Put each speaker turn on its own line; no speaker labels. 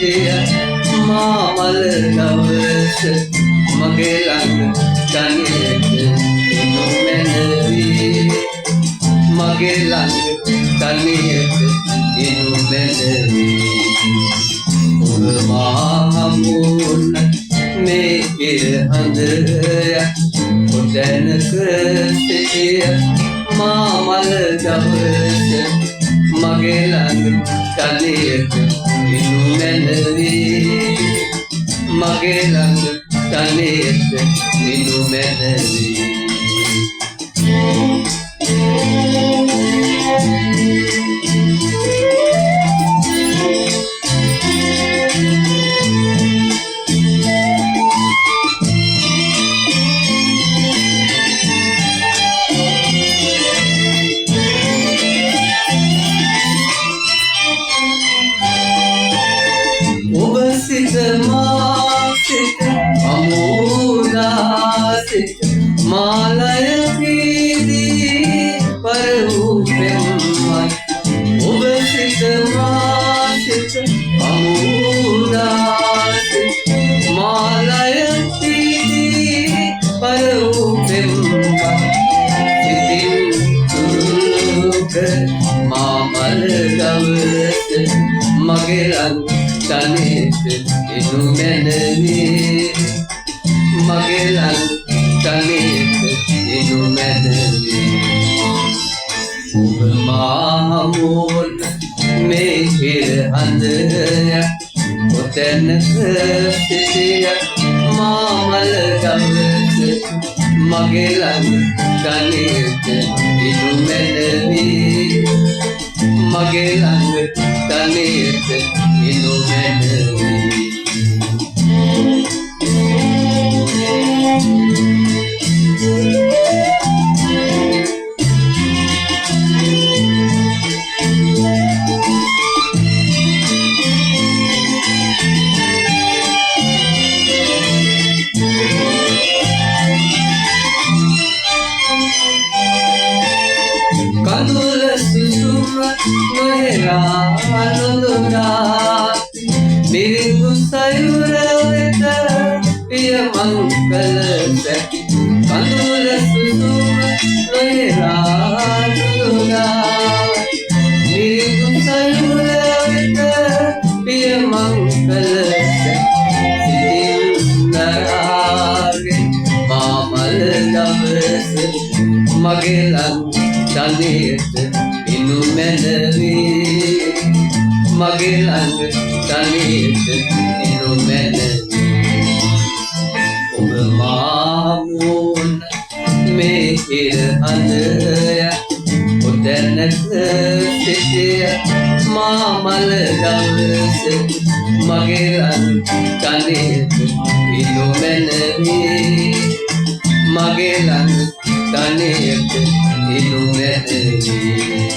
සිටිය මා මල දවස මගේ ළඟ තනියට ඉනු මැනවි මගේ ළඟ තනියට ඉනු මැනවි ඔබ මා හමුවන මේ ඉර හඳය කොතැනක සිටිය මා මල දවස මගේ ළඟ තනියට ඉනු මැනවි මගේ ළඟ තනියට ඉනු මැනවි ඔබ සිත මා සිත අමුදා සිත මාලය වීදී පර වූ පෙම්මයි ඔබ සිත මා සිත අමුදා සිත මාලය වීදී පර වූ පෙම්මයි සිතින් දුරුක මා මල දවස මගේ ළඟ තනියට ඉනු මැනවි මගේ ළඟ තනියට ඉනු මැනවි ඔබ මා හමුවන මේ ඉර හඳය කොතැනක සිටිය මා මල දවස මගේ ළඟ තනියට ඉනු මැනවි මගේ ළඟ තනියට ඉනු මැනවි කඳුල සුසුම නොහෙලා නොදොනා මිරිඟු සයුර වෙත පිය මංගල සැටි කඳුල සුසුම නොහෙලා නොදොනා මිරිඟු සයුර වෙත පිය මංගල සැටි සිතින් නරාගේ මා මල දවස මගේ ළඟ තනියට ඉනු මැනවි මගේ ළඟ තනියට ඉනු මැනවි ඔබ මා හමුවන මේ ඉර හඳය කොතැනක සිටිය මා මල දවස මගේ ළඟ තනියට ඉනු මැනවි මගේ ළඟ තනියට ඉනු මැනවි